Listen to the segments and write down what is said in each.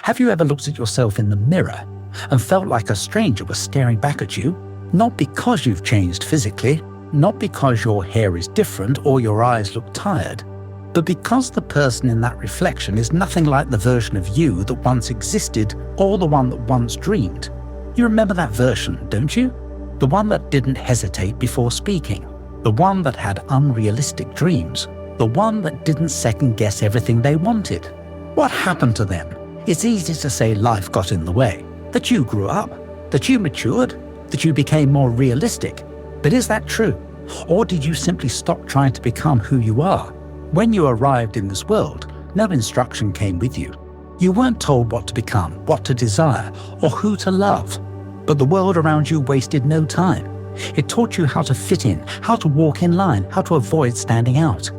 Have you ever looked at yourself in the mirror and felt like a stranger was staring back at you? Not because you've changed physically, not because your hair is different or your eyes look tired, but because the person in that reflection is nothing like the version of you that once existed or the one that once dreamed. You remember that version, don't you? The one that didn't hesitate before speaking, the one that had unrealistic dreams, the one that didn't second-guess everything they wanted. What happened to them? It's easy to say life got in the way, that you grew up, that you matured, that you became more realistic. But is that true? Or did you simply stop trying to become who you are? When you arrived in this world, no instruction came with you. You weren't told what to become, what to desire, or who to love. But the world around you wasted no time. It taught you how to fit in, how to walk in line, how to avoid standing out.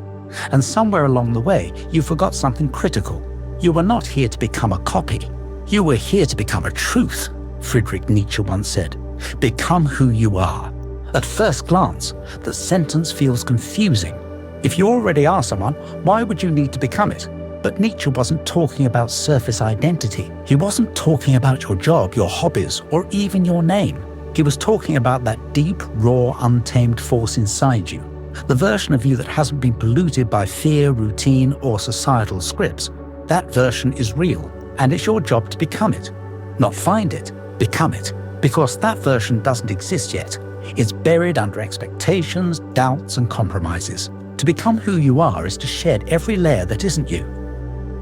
And somewhere along the way, you forgot something critical. You were not here to become a copy. You were here to become a truth, Friedrich Nietzsche once said. Become who you are. At first glance, the sentence feels confusing. If you already are someone, why would you need to become it? But Nietzsche wasn't talking about surface identity. He wasn't talking about your job, your hobbies, or even your name. He was talking about that deep, raw, untamed force inside you. The version of you that hasn't been polluted by fear, routine, or societal scripts. That version is real, and it's your job to become it. Not find it, become it. Because that version doesn't exist yet. It's buried under expectations, doubts, and compromises. To become who you are is to shed every layer that isn't you.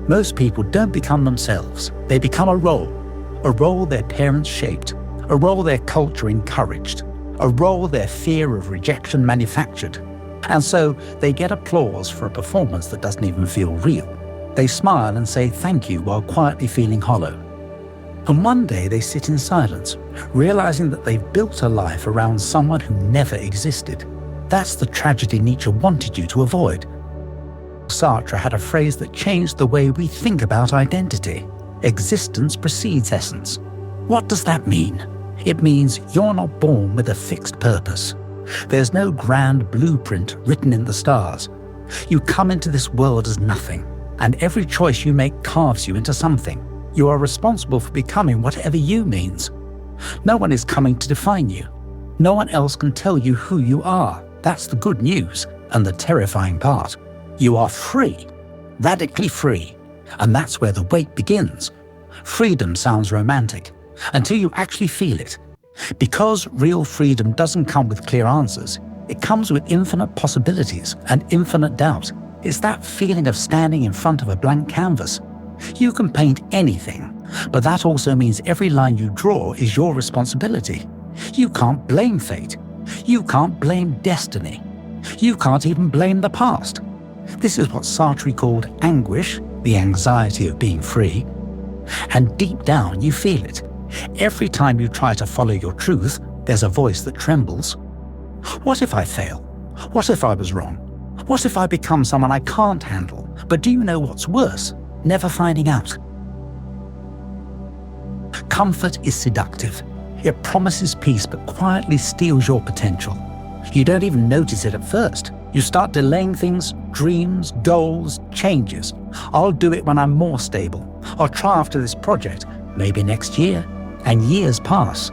Most people don't become themselves. They become a role their parents shaped, a role their culture encouraged, a role their fear of rejection manufactured. And so they get applause for a performance that doesn't even feel real. They smile and say thank you while quietly feeling hollow. And one day they sit in silence, realizing that they've built a life around someone who never existed. That's the tragedy Nietzsche wanted you to avoid. Sartre had a phrase that changed the way we think about identity. Existence precedes essence. What does that mean? It means you're not born with a fixed purpose. There's no grand blueprint written in the stars. You come into this world as nothing, and every choice you make carves you into something. You are responsible for becoming whatever you means. No one is coming to define you. No one else can tell you who you are. That's the good news and the terrifying part. You are free, radically free, and that's where the wait begins. Freedom sounds romantic until you actually feel it. Because real freedom doesn't come with clear answers, it comes with infinite possibilities and infinite doubt. It's that feeling of standing in front of a blank canvas. You can paint anything, but that also means every line you draw is your responsibility. You can't blame fate. You can't blame destiny. You can't even blame the past. This is what Sartre called anguish, the anxiety of being free. And deep down, you feel it. Every time you try to follow your truth, there's a voice that trembles. What if I fail? What if I was wrong? What if I become someone I can't handle? But do you know what's worse? Never finding out. Comfort is seductive. It promises peace but quietly steals your potential. You don't even notice it at first. You start delaying things, dreams, goals, changes. I'll do it when I'm more stable. I'll try after this project, maybe next year. And years pass.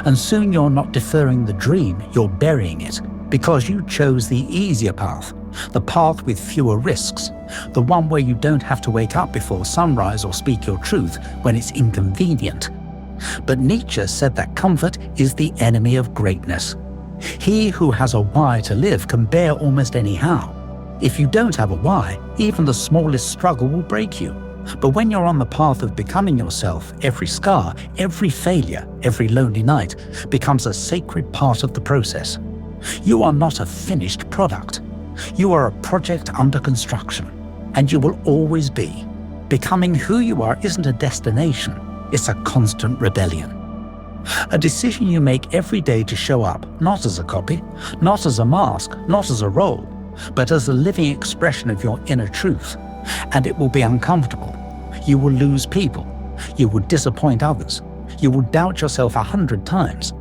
And soon you're not deferring the dream, you're burying it. Because you chose the easier path, the path with fewer risks, the one where you don't have to wake up before sunrise or speak your truth when it's inconvenient. But Nietzsche said that comfort is the enemy of greatness. He who has a why to live can bear almost any how. If you don't have a why, even the smallest struggle will break you. But when you're on the path of becoming yourself, every scar, every failure, every lonely night becomes a sacred part of the process. You are not a finished product. You are a project under construction, and you will always be. Becoming who you are isn't a destination, it's a constant rebellion. A decision you make every day to show up, not as a copy, not as a mask, not as a role, but as a living expression of your inner truth. And it will be uncomfortable. You will lose people. You will disappoint others. You will doubt yourself 100 times.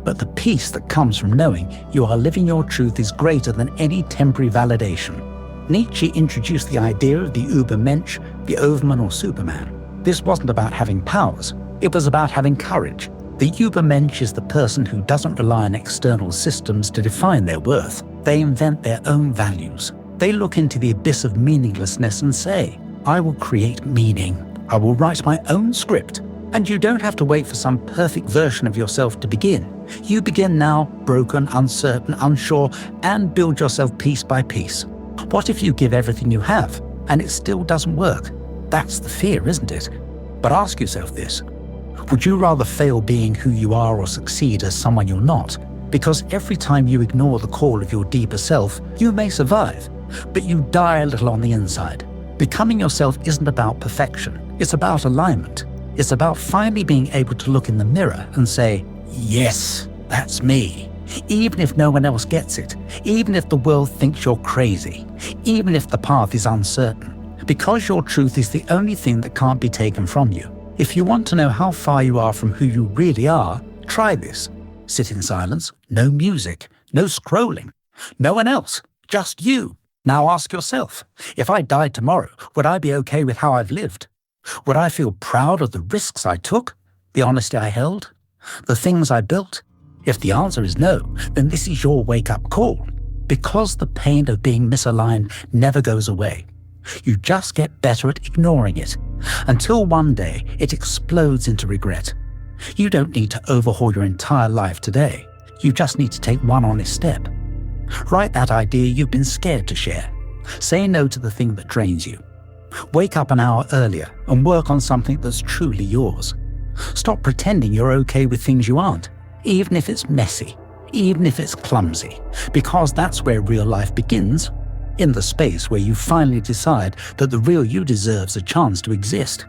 But the peace that comes from knowing you are living your truth is greater than any temporary validation. Nietzsche introduced the idea of the Übermensch, the Overman or Superman. This wasn't about having powers, it was about having courage. The Übermensch is the person who doesn't rely on external systems to define their worth. They invent their own values. They look into the abyss of meaninglessness and say, I will create meaning. I will write my own script. And you don't have to wait for some perfect version of yourself to begin. You begin now, broken, uncertain, unsure, and build yourself piece by piece. What if you give everything you have and it still doesn't work? That's the fear, isn't it? But ask yourself this. Would you rather fail being who you are or succeed as someone you're not? Because every time you ignore the call of your deeper self, you may survive, but you die a little on the inside. Becoming yourself isn't about perfection. It's about alignment. It's about finally being able to look in the mirror and say, yes, that's me. Even if no one else gets it, even if the world thinks you're crazy, even if the path is uncertain, because your truth is the only thing that can't be taken from you. If you want to know how far you are from who you really are, try this. Sit in silence, no music, no scrolling, no one else, just you. Now ask yourself, if I died tomorrow, would I be okay with how I've lived? Would I feel proud of the risks I took, the honesty I held, the things I built? If the answer is no, then this is your wake-up call. Because the pain of being misaligned never goes away. You just get better at ignoring it, until one day it explodes into regret. You don't need to overhaul your entire life today. You just need to take one honest step. Write that idea you've been scared to share. Say no to the thing that drains you. Wake up an hour earlier and work on something that's truly yours. Stop pretending you're okay with things you aren't, even if it's messy, even if it's clumsy, because that's where real life begins. In the space where you finally decide that the real you deserves a chance to exist.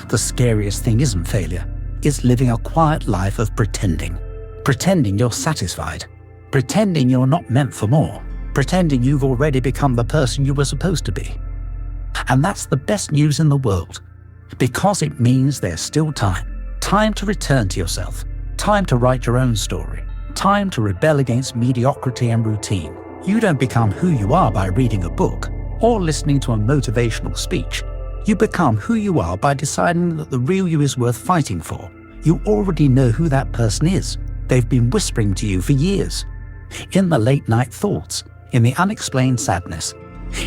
The scariest thing isn't failure, it's living a quiet life of pretending. Pretending you're satisfied. Pretending you're not meant for more. Pretending you've already become the person you were supposed to be. And that's the best news in the world, because it means there's still time. Time to return to yourself. Time to write your own story. Time to rebel against mediocrity and routine. You don't become who you are by reading a book or listening to a motivational speech. You become who you are by deciding that the real you is worth fighting for. You already know who that person is. They've been whispering to you for years. In the late night thoughts, in the unexplained sadness,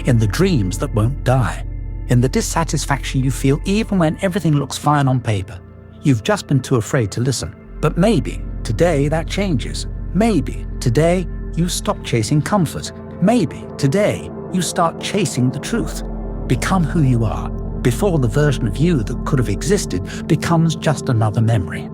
in the dreams that won't die, in the dissatisfaction you feel even when everything looks fine on paper. You've just been too afraid to listen. But maybe today that changes. Maybe today you stop chasing comfort. Maybe today you start chasing the truth. Become who you are before the version of you that could have existed becomes just another memory.